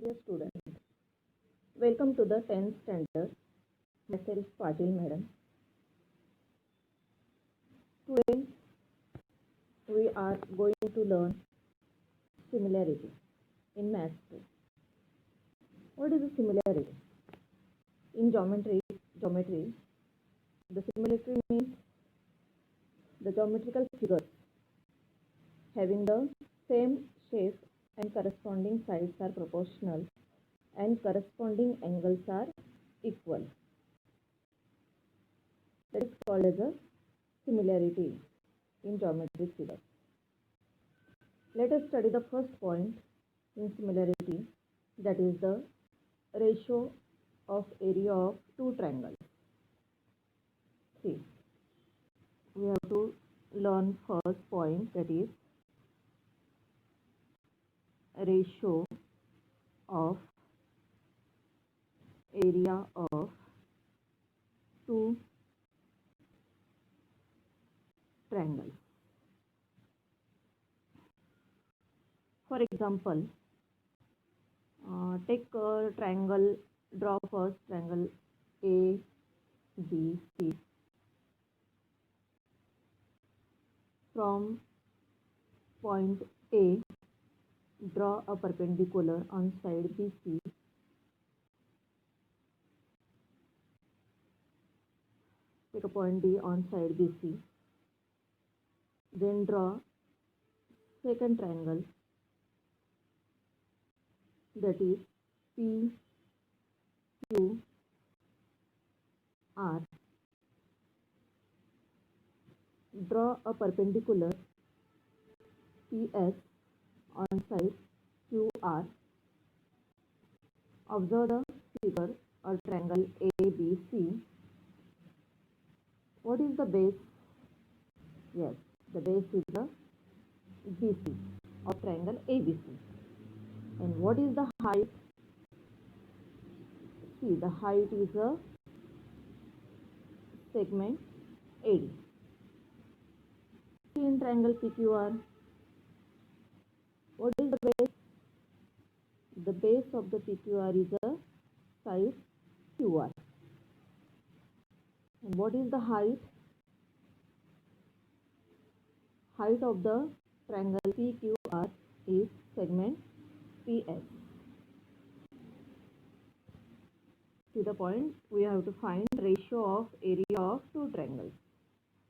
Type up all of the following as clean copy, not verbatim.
Dear student, welcome to the 10th standard. Myself Patil Madam. Today we are going to learn similarity in maths 2. What is a similarity? In geometry, the similarity means the geometrical figures having the same shape and corresponding sides are proportional and corresponding angles are equal. That is called as a similarity in geometric figures. Let us study the first point in similarity, that is the ratio of area of two triangles. See, we have to learn first point, that is ratio of area of two triangles. For example, take a triangle, draw first triangle A, B, C. From point A, draw a perpendicular on side BC. Take a point D on side BC. Then draw second triangle, that is P, Q, R. Draw a perpendicular PS on side QR. Observe the figure, a triangle ABC. What is the base? Yes, the base is the BC of triangle ABC. And what is the height? See, the height is a segment AD. See, in triangle PQR, what is the base? The base of the PQR is a side QR. And what is the height? Height of the triangle PQR is segment PS. To the point, we have to find ratio of area of two triangles.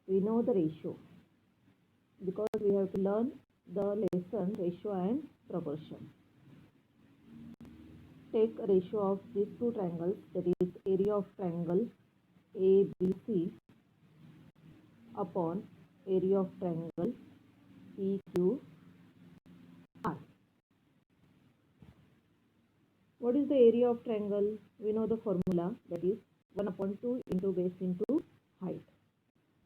We know the ratio because we have to learn the lesson ratio and proportion. Take a ratio of these two triangles, that is area of triangle ABC upon area of triangle PQR. What is the area of triangle? We know the formula, that is 1 upon 2 into base into height.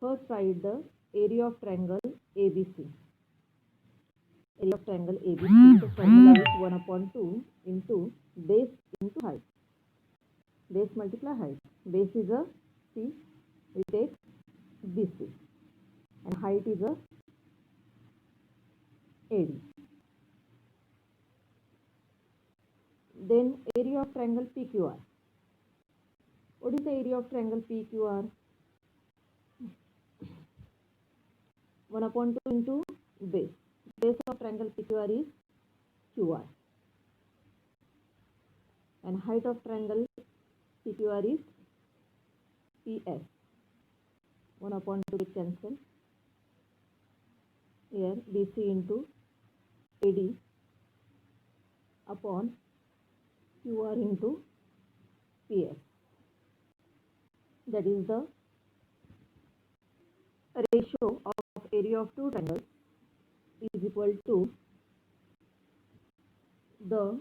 First write the area of triangle ABC. Area of triangle ABC, the formula is 1 upon 2 into base into height. Base multiply height. Base is a C, we take BC. And height is a AD. Then area of triangle PQR. What is the area of triangle PQR? 1 upon 2 into base. Base of triangle PQR is QR. And height of triangle PQR is PS. 1 upon 2 will cancel. Here BC into AD upon QR into PS. That is the ratio of area of two triangles is equal to the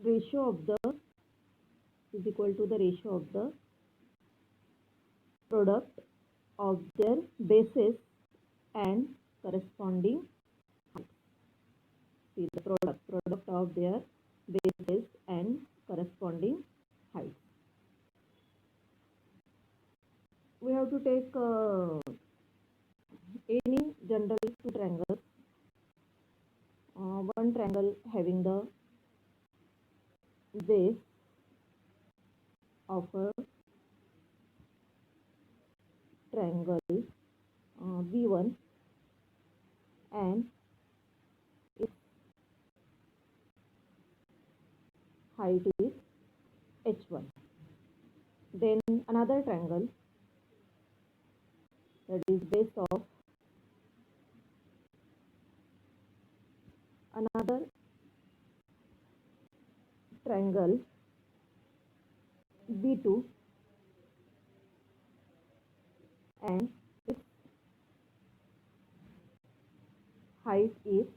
ratio of the product of their bases and corresponding heights. See, the product of their bases and corresponding heights. We have to take any general two triangles. one triangle having the base of a triangle B1 and its height is H1. Then another triangle, that is base of another triangle B2 and its height is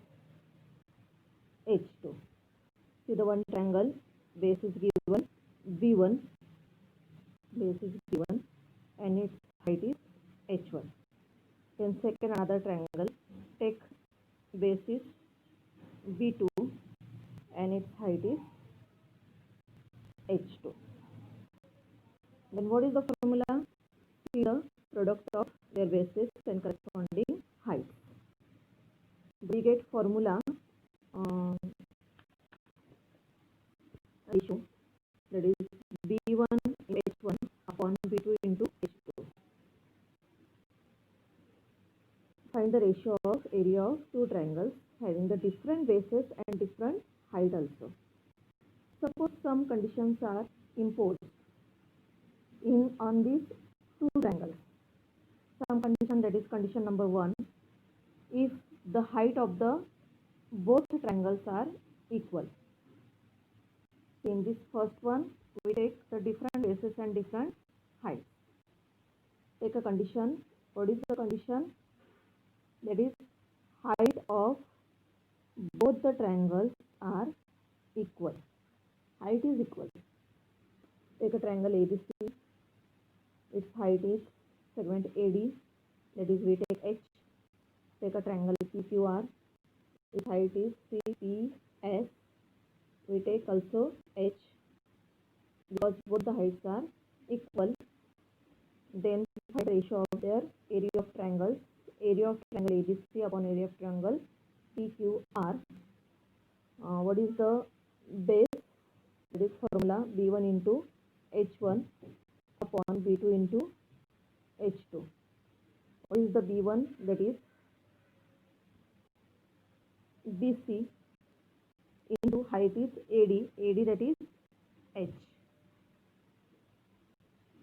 H2. See, the one triangle base is given B1, base is given and its height is H1. Then second another triangle, take base is B2 and its height is H2. Then what is the formula? See the product of their bases and corresponding heights. We get formula ratio, that is B1 into H1 upon B2 into H2. Find the ratio of area of two triangles having the different bases and different height also. Suppose some conditions are imposed on these two triangles. Some condition, that is condition number 1, if the height of the both triangles are equal. In this first one, we take the different bases and different heights. Take a condition. What is the condition? That is height of both the triangles are equal. Height is equal. Take a triangle ABC. Its height is segment AD. That is, we take H. Take a triangle PQR. Its height is CPS. We take also H, because both the heights are equal. Then find the ratio of their area of triangles. Area of triangle ABC upon area of triangle PQR. What is the base? That is formula B1 into H1 upon B2 into H2. What is the B1? That is BC into height is AD, that is H.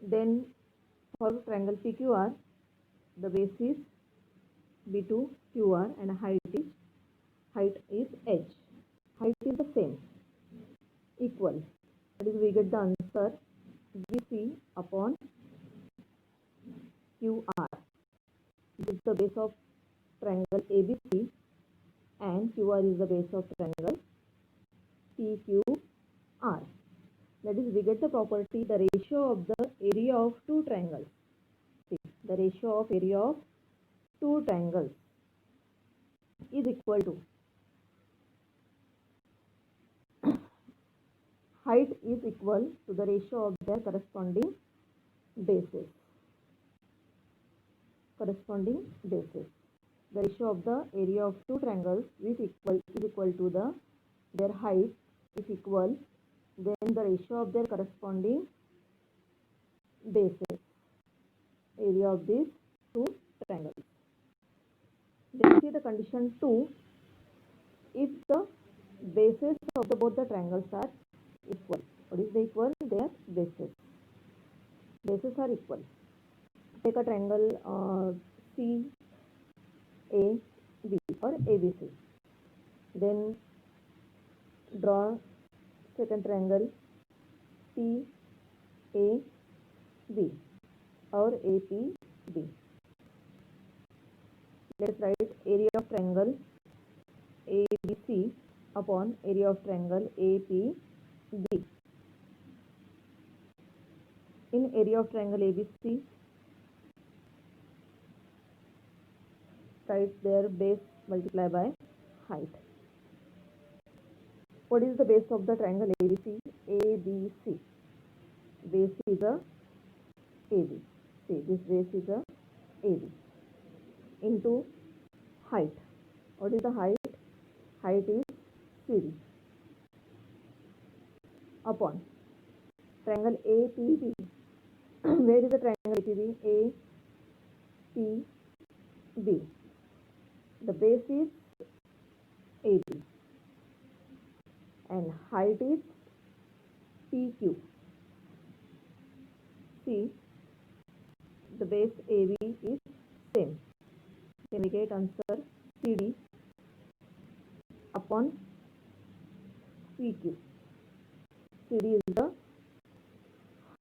Then for triangle PQR, the base is B2 QR and height is H. Height is the same, equal. That is, we get the answer BC upon QR. This is the base of triangle ABC and QR is the base of triangle PQR. That is, we get the property, the ratio of the area of two triangles. See, the ratio of area of two triangles is equal to height is equal to the ratio of their corresponding bases. The ratio of the area of two triangles is equal to their height is equal. Then the ratio of their corresponding bases, area of these two triangles. Then see the condition 2. If the bases of both the triangles are equal. What is the equal? Their bases. Bases are equal. Take a triangle CAB or ABC. Then draw second triangle PAB or APB. Let's write area of triangle ABC upon area of triangle APB. In area of triangle ABC, write their base multiplied by height. What is the base of the triangle ABC? ABC. Base is a AB. See, this base is a AB into height. What is the height? height is CD upon triangle APB. Where is the triangle APB? APB. The base is AB and height is PQ. See, the base AB is same. Then we get answer CD upon PQ. CD is the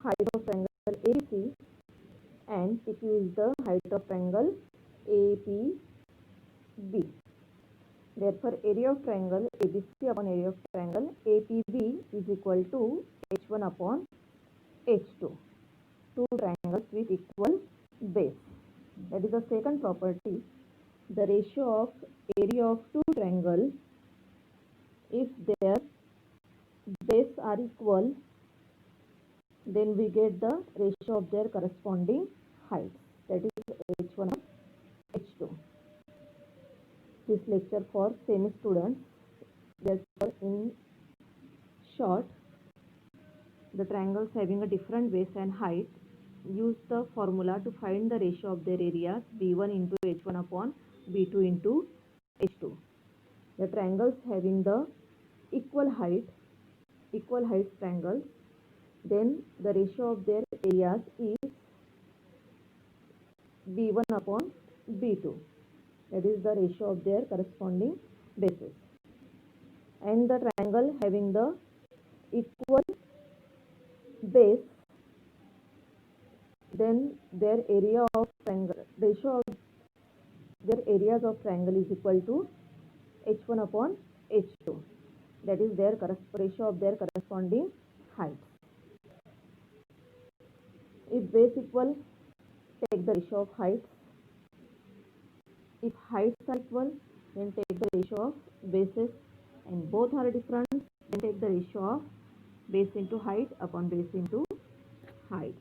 height of triangle ABC and PQ is the height of triangle APB. Therefore, area of triangle ABC upon area of triangle APB is equal to H1 upon H2. Two triangles with equal base. That is the second property. The ratio of area of two triangles, if their base are equal, then we get the ratio of their corresponding heights. That is H1 and H2. This lecture for semi students. Therefore, in short, the triangles having a different base and height, use the formula to find the ratio of their areas B1 into H1 upon B2 into H2. The triangles having the equal height triangles, then the ratio of their areas is B1 upon B2. That is the ratio of their corresponding bases. And the triangle having the equal base, then their area of triangle, ratio of their areas of triangle is equal to H1 upon H2. That is their ratio of their corresponding heights. If base equal, take the ratio of heights. If heights are equal, then take the ratio of bases, and both are different, then take the ratio of base into height upon base into height.